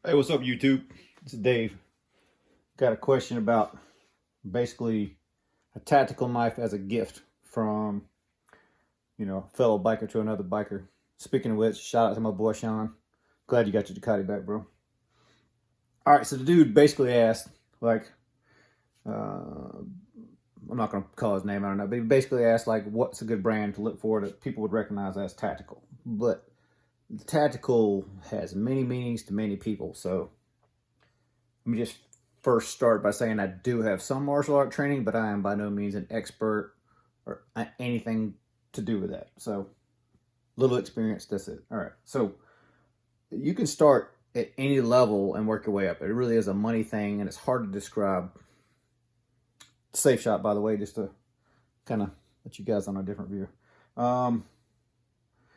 Hey, what's up, YouTube? It's Dave. Got a question about basically a tactical knife as a gift from, a fellow biker to another biker. Speaking of which, shout out to my boy Sean. Glad you got your Ducati back, bro. All right, so the dude basically asked, I'm not going to call his name, I don't know, but he basically asked, what's a good brand to look for that people would recognize as tactical? But tactical has many meanings to many people, so let me just first start by saying I do have some martial art training, but I am by no means an expert or anything to do with that. So, little experience, that's it. All right. So, you can start at any level and work your way up. It really is a money thing, and it's hard to describe. Safe shot, by the way, just to kind of let you guys on a different view.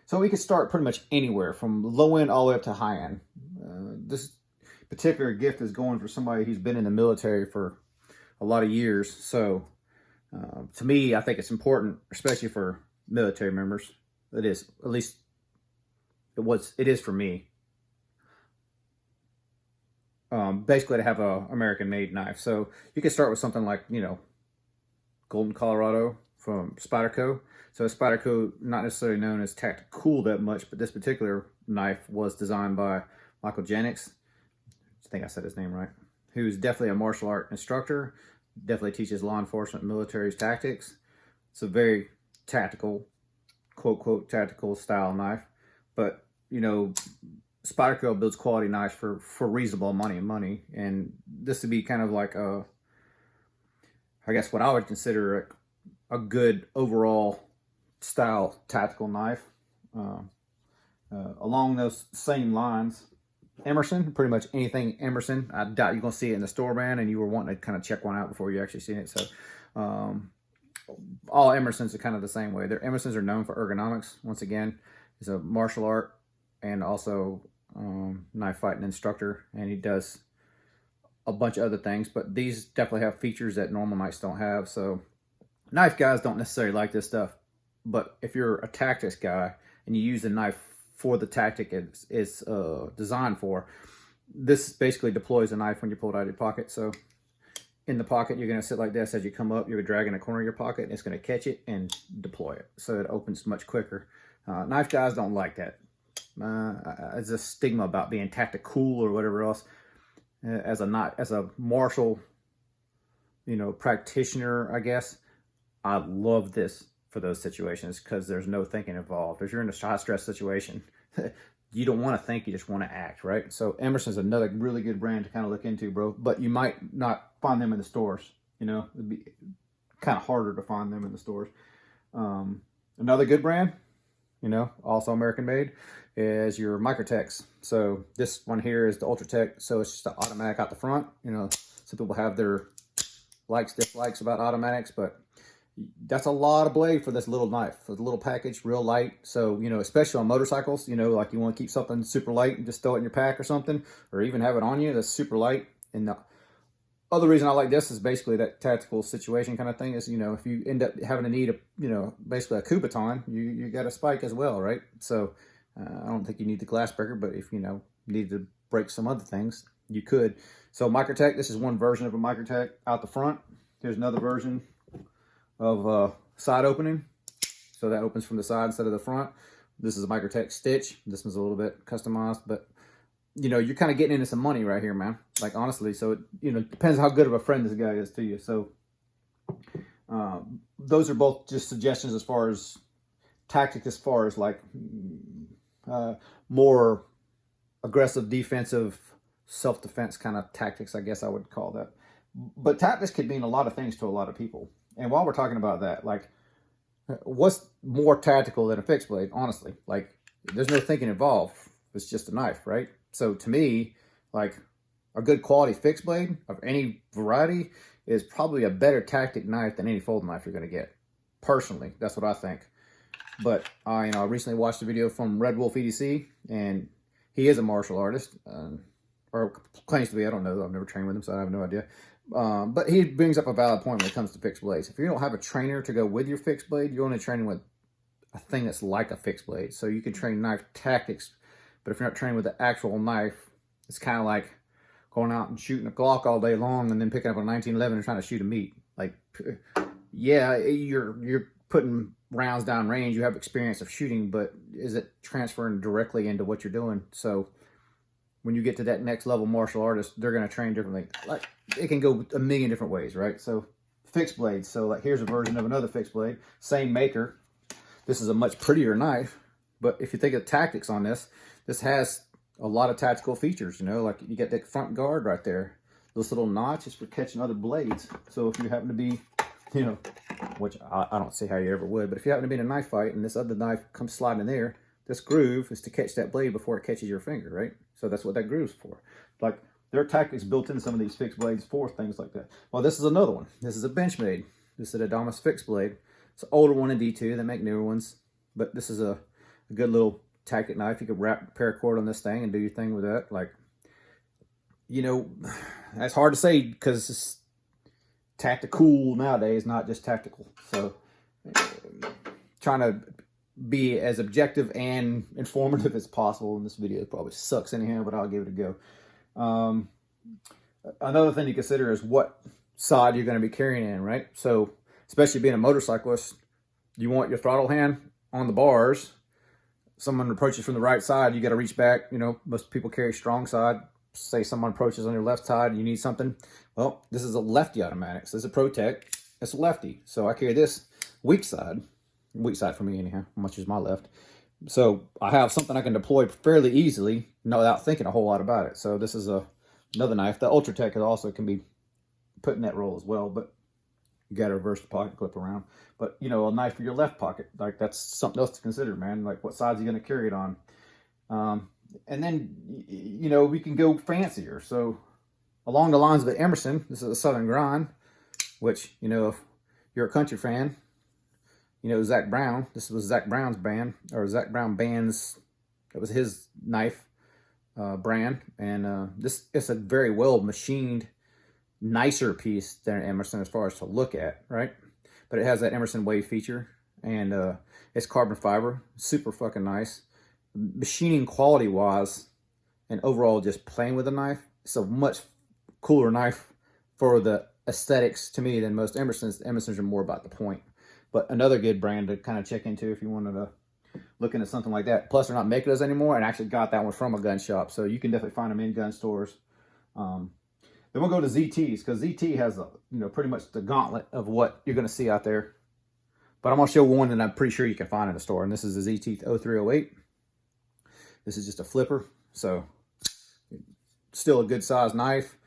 So, we can start pretty much anywhere from low end all the way up to high end. This particular gift is going for somebody who's been in the military for a lot of years. So to me, I think it's important, especially for military members. It is, at least it is for me. Basically to have a American made knife. So you can start with something like, Golden Colorado from Spyderco. So Spyderco, not necessarily known as tactical that much, but this particular knife was designed by Microtech. I think I said his name right, who's definitely a martial art instructor, definitely teaches law enforcement, military tactics. It's a very tactical, quote, quote, tactical style knife. But, Spyderco builds quality knives for reasonable money. And this would be kind of like I guess what I would consider a good overall style tactical knife. Along those same lines, Emerson, pretty much anything Emerson. I doubt you're going to see it in the store, man, and you were wanting to kind of check one out before you actually seen it. So all Emersons are kind of the same way. Their Emersons are known for ergonomics. Once again, he's a martial art and also knife fighting instructor, and he does a bunch of other things, but these definitely have features that normal knives don't have. So knife guys don't necessarily like this stuff, but if you're a tactics guy and you use the knife for the tactic it's designed for, this basically deploys a knife when you pull it out of your pocket. So in the pocket, you're going to sit like this. As you come up, you're dragging the corner of your pocket, and it's going to catch it and deploy it. So it opens much quicker. Knife guys don't like that. There's a stigma about being tactical or whatever else. As a martial, practitioner, I guess, I love this for those situations because there's no thinking involved. If you're in a high stress situation, you don't want to think, you just want to act, right? So Emerson's another really good brand to kind of look into, bro. But you might not find them in the stores. It'd be kind of harder to find them in the stores. Another good brand, also American made, is your Microtechs. So this one here is the Ultratech. So it's just an automatic out the front. Some people have their likes, dislikes about automatics, but that's a lot of blade for this little knife, for the little package, real light. So, especially on motorcycles, like you want to keep something super light and just throw it in your pack or something, or even have it on you that's super light. And the other reason I like this is basically that tactical situation kind of thing is, if you end up having to need basically a coup baton, you got a spike as well, right? So I don't think you need the glass breaker, but if, need to break some other things, you could. So Microtech, this is one version of a Microtech out the front. Here's another version of side opening. So that opens from the side instead of the front. This is a Microtech stitch. This one's a little bit customized, but you're kind of getting into some money right here, man. Like, honestly, so it depends how good of a friend this guy is to you. So those are both just suggestions as far as tactics, as far as more aggressive, defensive, self-defense kind of tactics, I guess I would call that. But tactics could mean a lot of things to a lot of people. And while we're talking about that, what's more tactical than a fixed blade? Honestly, there's no thinking involved. It's just a knife, right? So to me, a good quality fixed blade of any variety is probably a better tactic knife than any folding knife you're going to get. Personally, that's what I think. But I recently watched a video from Red Wolf EDC, and he is a martial artist, or claims to be. I don't know. I've never trained with him, so I have no idea. But he brings up a valid point when it comes to fixed blades. If you don't have a trainer to go with your fixed blade, you're only training with a thing that's like a fixed blade. So you can train knife tactics, but if you're not training with the actual knife, It's kind of like going out and shooting a Glock all day long and then picking up a 1911 and trying to shoot a meat. Like, yeah, you're putting rounds down range. You have experience of shooting, but is it transferring directly into what you're doing? So when you get to that next level martial artist, they're going to train differently. Like, it can go a million different ways, right? So fixed blades. So like, here's a version of another fixed blade, same maker. This is a much prettier knife, but if you think of tactics on this, this has a lot of tactical features, you know, like you get that front guard right there. This little notch is for catching other blades. So if you happen to be, you know, which I don't see how you ever would, but if you happen to be in a knife fight and this other knife comes sliding in there, this groove is to catch that blade before it catches your finger, right? So that's what that groove's for. Like, there are tactics built into some of these fixed blades for things like that. Well, this is another one. This is a Benchmade. This is a Adamas fixed blade. It's an older one in D2. They make newer ones, but this is a good little tactic knife. You could wrap paracord on this thing and do your thing with that. Like, you know, that's hard to say because it's tactical nowadays, not just tactical. So trying to be as objective and informative as possible in this video probably sucks anyhow, but I'll give it a go. Another thing to consider is what side you're going to be carrying in, right? So especially being a motorcyclist, you want your throttle hand on the bars. Someone approaches from the right side, you got to reach back. You know, most people carry strong side. Say someone approaches on your left side, you need something. Well, this is a lefty automatic. So this is a ProTech. It's a lefty. So I carry this weak side for me anyhow, much as my left. So I have something I can deploy fairly easily without thinking a whole lot about it. So this is another knife. The Ultratech also can be put in that role as well, but you got to reverse the pocket clip around. But, you know, a knife for your left pocket, like that's something else to consider, man. Like, what side's you going to carry it on? And then, you know, we can go fancier. So along the lines of the Emerson, this is a Southern Grind, which, you know, if you're a country fan, you know, Zach Brown, this was Zach Brown's band, or Zach Brown band's, it was his knife brand. And this is a very well machined, nicer piece than Emerson as far as to look at, right? But it has that Emerson wave feature, and it's carbon fiber, super fucking nice. Machining quality wise and overall just playing with the knife, it's a much cooler knife for the aesthetics to me than most Emersons. Emersons are more about the point. But another good brand to kind of check into if you wanted to look into something like that. Plus, they're not making those anymore, and I actually got that one from a gun shop, so you can definitely find them in gun stores. Then we'll go to ZTs, because ZT has pretty much the gauntlet of what you're going to see out there. But I'm going to show one that I'm pretty sure you can find in the store, and this is the ZT 0308. This is just a flipper, so still a good size knife.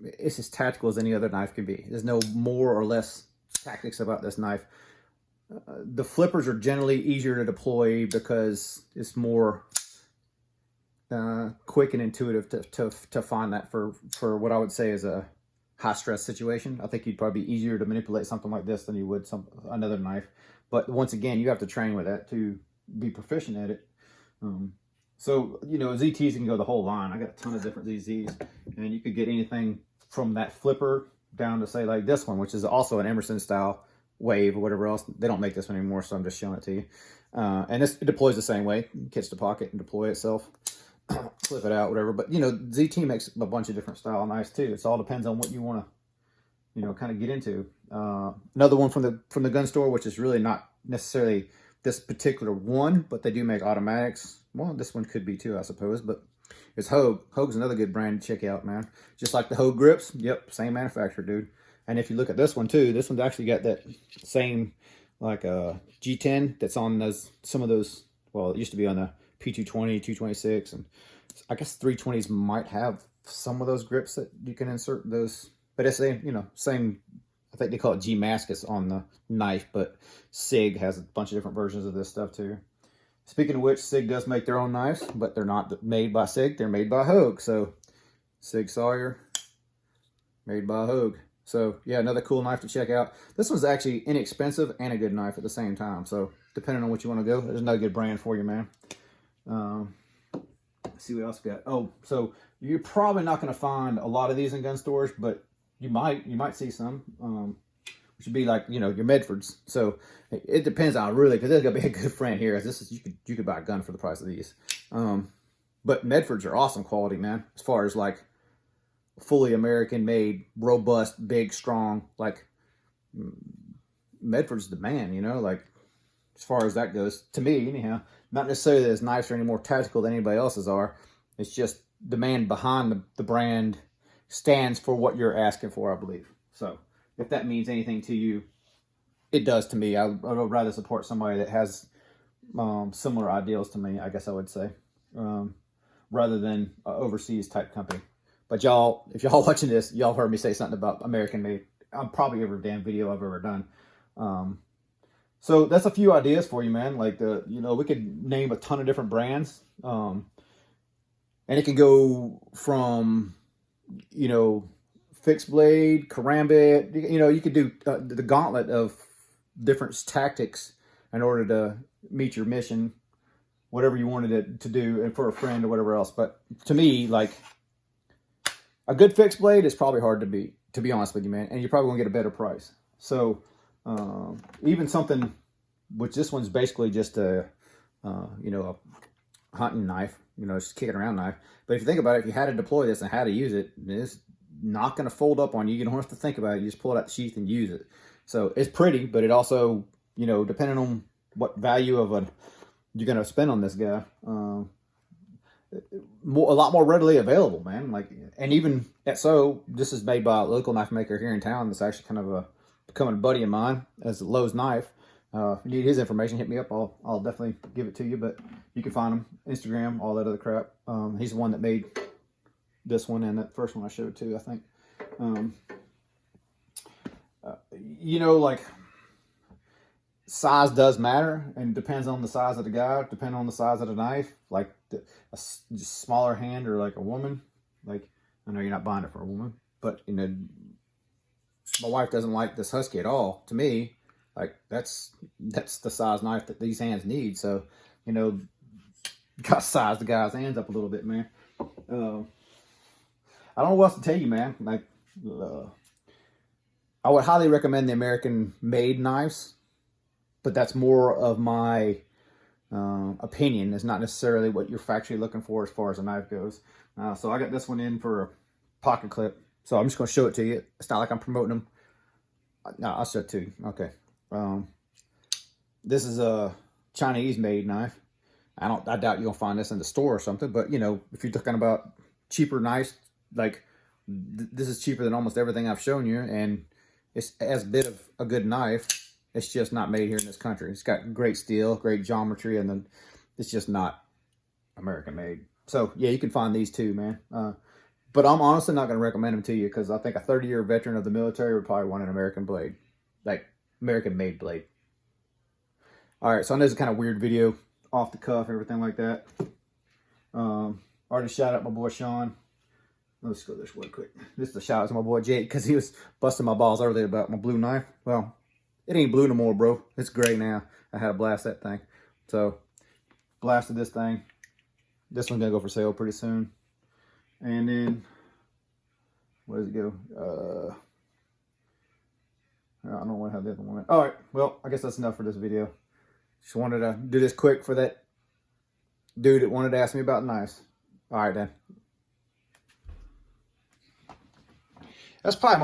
It's as tactical as any other knife can be. There's no more or less tactics about this knife. The flippers are generally easier to deploy because it's more quick and intuitive to find that for what I would say is a high stress situation. I think you'd probably be easier to manipulate something like this than you would another knife. But once again, you have to train with that to be proficient at it. So, ZTs can go the whole line. I got a ton of different ZZs, and you could get anything from that flipper down to, say, like this one, which is also an Emerson style wave or whatever else. They don't make this one anymore, so I'm just showing it to you. And it deploys the same way. You catch the pocket and deploy itself, flip it out, whatever. But, ZT makes a bunch of different style knives too. It all depends on what you want to, kind of get into. Another one from the gun store, which is really not necessarily this particular one, but they do make automatics. Well, this one could be too, I suppose, but it's Hogue. Hogue's another good brand to check out, man. Just like the Hogue grips. Yep, same manufacturer, dude. And if you look at this one too, this one's actually got that same like G10 that's on some of those. Well, it used to be on the P220, 226, and I guess 320s might have some of those grips that you can insert those. But it's same. I think they call it G Mascus on the knife, but SIG has a bunch of different versions of this stuff too. Speaking of which, SIG does make their own knives, but they're not made by SIG. They're made by Hogue. So SIG Sawyer, made by Hogue. So yeah, another cool knife to check out. This one's actually inexpensive and a good knife at the same time. So depending on what you want to go, there's another good brand for you, man. Let's see what else we got. Oh, so you're probably not going to find a lot of these in gun stores, but you might see some, which would be like, your Medfords. So it depends on really, because there's going to be a good friend here. You could buy a gun for the price of these. But Medfords are awesome quality, man. As far as like fully American made, robust, big, strong, like Medford's the man, you know, like as far as that goes, to me anyhow. Not necessarily that his knives are any more tactical than anybody else's are. It's just the man behind the brand stands for what you're asking for, I believe. So if that means anything to you, it does to me. I would rather support somebody that has similar ideals to me, I guess I would say, rather than an overseas type company. But y'all, if y'all watching this, y'all heard me say something about American made. I'm probably every damn video I've ever done. So that's a few ideas for you, man. Like we could name a ton of different brands. And it can go from, fixed blade, karambit, you could do the gauntlet of different tactics in order to meet your mission, whatever you wanted it to do, and for a friend or whatever else. But to me, like, a good fixed blade is probably hard to beat, to be honest with you, man. And you're probably going to get a better price. So even something, which this one's basically just a hunting knife, just kicking around knife. But if you think about it, if you had to deploy this and how to use it, it's not going to fold up on you. You don't have to think about it. You just pull it out the sheath and use it. So it's pretty, but it also, depending on what value of you're going to spend on this guy, a lot more readily available, man. Like, and even this is made by a local knife maker here in town. That's actually kind of becoming a buddy of mine as Lowe's Knife. If you need his information, hit me up. I'll definitely give it to you. But you can find him Instagram, all that other crap. He's the one that made this one and that first one I showed too, I think. Like, size does matter, and depends on the size of the guy, depending on the size of the knife. Like a smaller hand or like a woman. Like, I know you're not buying it for a woman, but my wife doesn't like this Husky at all. To me, like that's the size knife that these hands need. So, gotta size the guy's hands up a little bit, man. I don't know what else to tell you, man. Like, I would highly recommend the American made knives, but that's more of my opinion. It's not necessarily what you're factually looking for as far as a knife goes. So I got this one in for a pocket clip. So I'm just going to show it to you. It's not like I'm promoting them. No, I'll show it to you. Okay. This is a Chinese made knife. I doubt you're going to find this in the store or something, but if you're talking about cheaper knives, like this is cheaper than almost everything I've shown you, and it's as bit of a good knife. It's just not made here in this country. It's got great steel, great geometry, and then it's just not American made. So yeah, you can find these too, man. But I'm honestly not going to recommend them to you because I think a 30-year veteran of the military would probably want an American blade, like American made blade. All right, so I know it's a kind of weird video, off the cuff, everything like that. Already shout out my boy Sean. Let's go this way quick. This is a shout out to my boy Jake because he was busting my balls earlier about my blue knife. Well, it ain't blue no more, bro. It's gray now. I had to blast that thing. So, blasted this thing. This one's going to go for sale pretty soon. And then, where does it go? I don't know what how the other one went. All right. Well, I guess that's enough for this video. Just wanted to do this quick for that dude that wanted to ask me about knives. All right, then. That's probably